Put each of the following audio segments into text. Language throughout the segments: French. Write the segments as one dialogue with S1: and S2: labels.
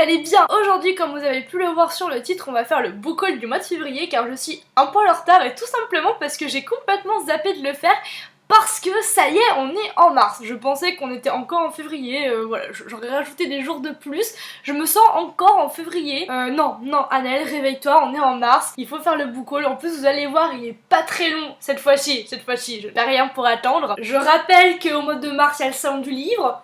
S1: allez bien. Aujourd'hui, comme vous avez pu le voir sur le titre, on va faire le book haul du mois de février car je suis un poil en retard et tout simplement parce que j'ai complètement zappé de le faire. Parce que ça y est, on est en mars. Je pensais qu'on était encore en février, voilà, j'aurais rajouté des jours de plus. Je me sens encore en février. Non, Annelle, réveille-toi, on est en mars. Il faut faire le book haul. En plus, vous allez voir, il est pas très long cette fois-ci. Je n'ai rien pour attendre. Je rappelle qu'au mois de mars, il y a le salon du livre.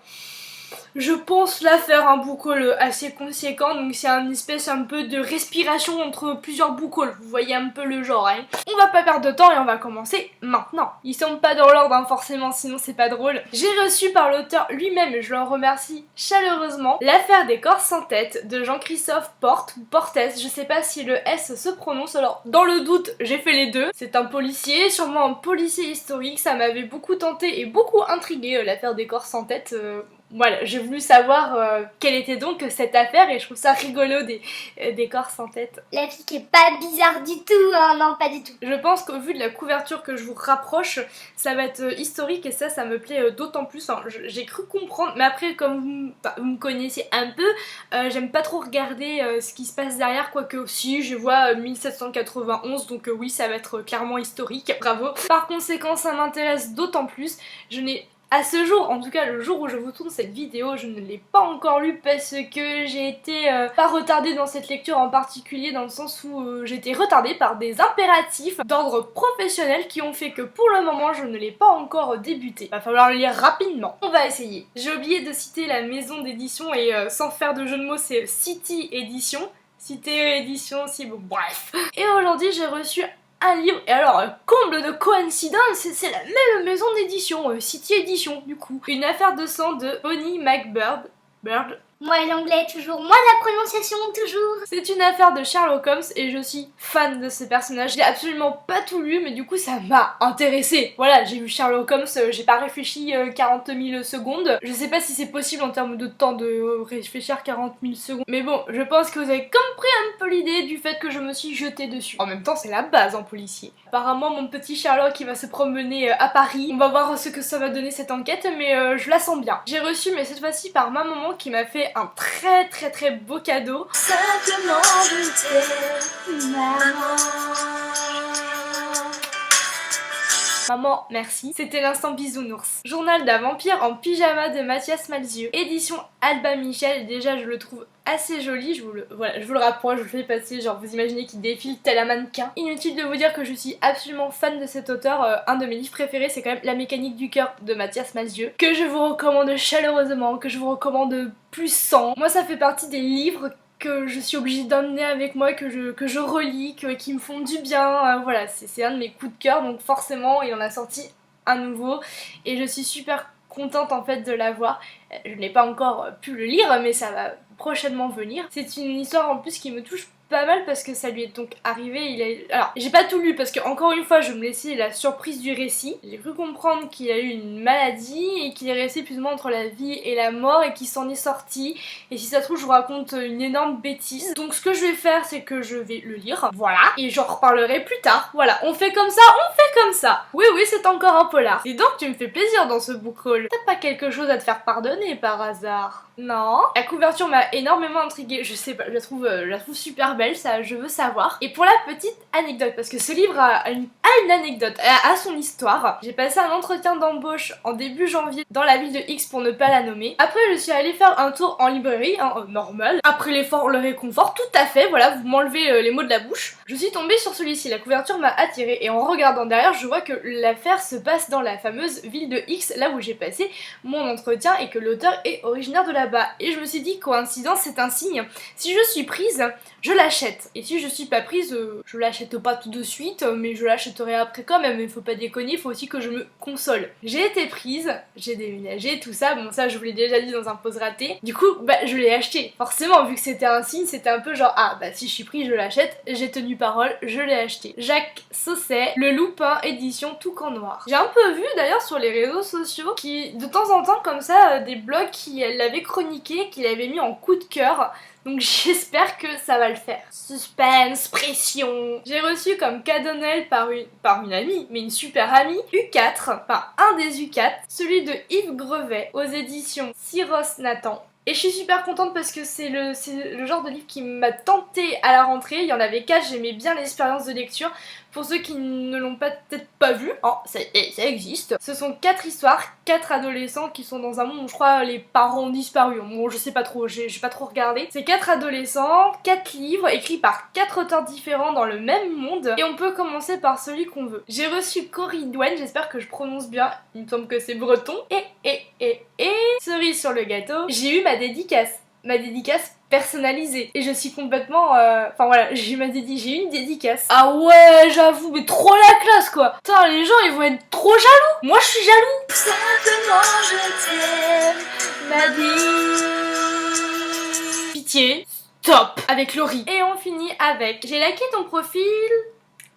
S1: Je pense là faire un book haul assez conséquent, donc c'est une espèce un peu de respiration entre plusieurs book hauls, vous voyez un peu le genre, hein. On va pas perdre de temps et on va commencer maintenant. Ils sont pas dans l'ordre, hein, forcément, sinon c'est pas drôle. J'ai reçu par l'auteur lui-même, et je l'en remercie chaleureusement, L'affaire des corps sans tête de Jean-Christophe Portes, je sais pas si le S se prononce, alors dans le doute, j'ai fait les deux. C'est un policier, sûrement un policier historique, ça m'avait beaucoup tenté et beaucoup intrigué, l'affaire des corps sans tête. Voilà, j'ai voulu savoir quelle était donc cette affaire et je trouve ça rigolo des corps sans tête.
S2: La fille qui est pas bizarre du tout, hein, non pas du tout.
S1: Je pense qu'au vu de la couverture que je vous rapproche, ça va être historique et ça me plaît d'autant plus. Enfin, j'ai cru comprendre, mais après comme vous me connaissez un peu, j'aime pas trop regarder ce qui se passe derrière, quoique aussi je vois 1791, donc oui ça va être clairement historique, bravo. Par conséquent ça m'intéresse d'autant plus, je n'ai à ce jour, en tout cas le jour où je vous tourne cette vidéo, je ne l'ai pas encore lu parce que j'ai été pas retardée dans cette lecture en particulier dans le sens où j'ai été retardée par des impératifs d'ordre professionnel qui ont fait que pour le moment je ne l'ai pas encore débuté. Va falloir le lire rapidement. On va essayer. J'ai oublié de citer la maison d'édition et sans faire de jeu de mots c'est City Édition. Cité Édition aussi, bon bref. Et aujourd'hui j'ai reçu un livre, et alors comble de coïncidence, c'est la même maison d'édition, City Edition du coup. Une affaire de sang de Bonnie McBird.
S2: Moi l'anglais toujours, moi la prononciation toujours.
S1: C'est une affaire de Sherlock Holmes et je suis fan de ce personnage. J'ai absolument pas tout lu mais du coup ça m'a intéressée. Voilà, j'ai vu Sherlock Holmes, j'ai pas réfléchi 40 000 secondes. Je sais pas si c'est possible en termes de temps de réfléchir 40 000 secondes. Mais bon, je pense que vous avez compris un peu l'idée du fait que je me suis jetée dessus. En même temps c'est la base en policier. Apparemment mon petit Sherlock il va se promener à Paris. On va voir ce que ça va donner cette enquête mais je la sens bien. J'ai reçu mais cette fois-ci par ma maman qui m'a fait un très beau cadeau.
S2: Simplement je t'aime, maman.
S1: Maman, merci. C'était l'instant bisounours. Journal d'un vampire en pyjama de Mathias Malzieu. Édition Albin Michel. Et déjà, je le trouve assez joli. Je vous le rapproche, je vous le fais passer. Genre, vous imaginez qu'il défile tel un mannequin. Inutile de vous dire que je suis absolument fan de cet auteur. Un de mes livres préférés, c'est quand même La mécanique du cœur de Mathias Malzieu. Que je vous recommande chaleureusement, que je vous recommande puissant. Moi, ça fait partie des livres que je suis obligée d'emmener avec moi, que je relis, qui me font du bien, voilà, c'est un de mes coups de cœur, donc forcément il en a sorti un nouveau et je suis super contente en fait de l'avoir. Je n'ai pas encore pu le lire mais ça va prochainement venir. C'est une histoire en plus qui me touche pas mal parce que ça lui est donc arrivé, alors j'ai pas tout lu parce que encore une fois je me laissais la surprise du récit. J'ai cru comprendre qu'il a eu une maladie et qu'il est resté plus ou moins entre la vie et la mort et qu'il s'en est sorti, et si ça se trouve je vous raconte une énorme bêtise. Donc ce que je vais faire c'est que je vais le lire, voilà, et j'en reparlerai plus tard. Voilà, on fait comme ça, Oui c'est encore un polar. Et donc tu me fais plaisir dans ce book haul. T'as pas quelque chose à te faire pardonner par hasard? Non. La couverture m'a énormément intriguée, je sais pas, je la trouve super belle, ça je veux savoir. Et pour la petite anecdote, parce que ce livre a une anecdote, a son histoire. J'ai passé un entretien d'embauche en début janvier dans la ville de X pour ne pas la nommer. Après je suis allée faire un tour en librairie, hein, normal. Après l'effort, le réconfort, tout à fait, voilà, vous m'enlevez les mots de la bouche. Je suis tombée sur celui-ci, la couverture m'a attirée et en regardant derrière je vois que l'affaire se passe dans la fameuse ville de X, là où j'ai passé mon entretien et que l'auteur est originaire de là-bas. Et je me suis dit, coïncidence, c'est un signe. Si je suis prise, je l'achète. Et si je suis pas prise, je l'achète pas tout de suite, mais je l'achèterai après quand même. Il faut pas déconner, il faut aussi que je me console. J'ai été prise, j'ai déménagé, tout ça. Bon, ça, je vous l'ai déjà dit dans un pause raté. Du coup, bah, je l'ai acheté. Forcément, vu que c'était un signe, c'était un peu genre, ah, bah, si je suis prise, je l'achète. J'ai tenu parole, je l'ai acheté. Jacques Sausset, Le Loupin, édition Toucan Noir. J'ai un peu vu d'ailleurs sur les réseaux sociaux qui, de temps en temps, comme ça, des blogs qui l'avaient chroniqué, qui l'avaient mis en coup de cœur. Donc j'espère que ça va le faire. Suspense, pression. J'ai reçu comme cadeau de Noël par une amie, mais une super amie, U4, enfin un des U4, celui de Yves Grevet, aux éditions Cyros Nathan. Et je suis super contente parce que c'est le genre de livre qui m'a tenté à la rentrée. Il y en avait 4, j'aimais bien l'expérience de lecture. Pour ceux qui ne l'ont peut-être pas vu, ça existe. Ce sont 4 histoires, 4 adolescents qui sont dans un monde où je crois les parents ont disparu. Bon, je sais pas trop, j'ai pas trop regardé. C'est 4 adolescents, 4 livres écrits par 4 auteurs différents dans le même monde. Et on peut commencer par celui qu'on veut. J'ai reçu Corridouane, j'espère que je prononce bien. Il me semble que c'est breton. Et cerise sur le gâteau, j'ai eu ma dédicace personnalisée et je suis complètement enfin voilà, j'ai eu une dédicace. Ah ouais, j'avoue, mais trop la classe quoi. Putain, les gens ils vont être trop jaloux. Moi je suis jaloux. Simplement je t'aime, ma vie. Pitié, stop. Avec Laurie. Et on finit avec j'ai liké ton profil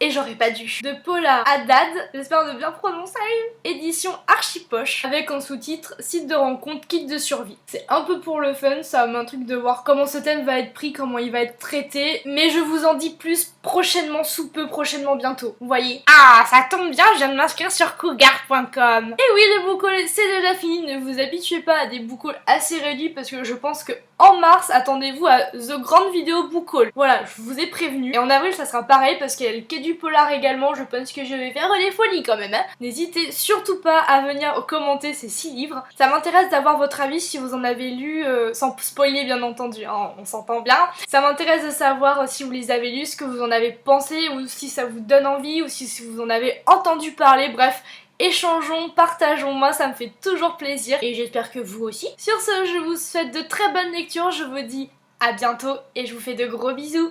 S1: et j'aurais pas dû. De Paula Haddad, j'espère de bien prononcer. Édition Archipoche, avec en sous-titre site de rencontre, kit de survie. C'est un peu pour le fun, ça m'intrigue de voir comment ce thème va être pris, comment il va être traité, mais je vous en dis plus prochainement, sous peu, prochainement, bientôt. Vous voyez? Ah, ça tombe bien, je viens de m'inscrire sur cougar.com. Et oui, les book hauls, c'est déjà fini, ne vous habituez pas à des book hauls assez réduits parce que je pense que en mars, attendez-vous à The Grande Vidéo Book Haul. Voilà, je vous ai prévenu. Et en avril, ça sera pareil parce qu'il y a le Quai du Polar également. Je pense que je vais faire des folies quand même. Hein. N'hésitez surtout pas à venir commenter ces 6 livres. Ça m'intéresse d'avoir votre avis si vous en avez lu, sans spoiler bien entendu, hein, on s'entend bien. Ça m'intéresse de savoir si vous les avez lus, ce que vous en avez pensé, ou si ça vous donne envie, ou si vous en avez entendu parler, bref. Échangeons, partageons, moi ça me fait toujours plaisir et j'espère que vous aussi. Sur ce, je vous souhaite de très bonnes lectures, je vous dis à bientôt et je vous fais de gros bisous.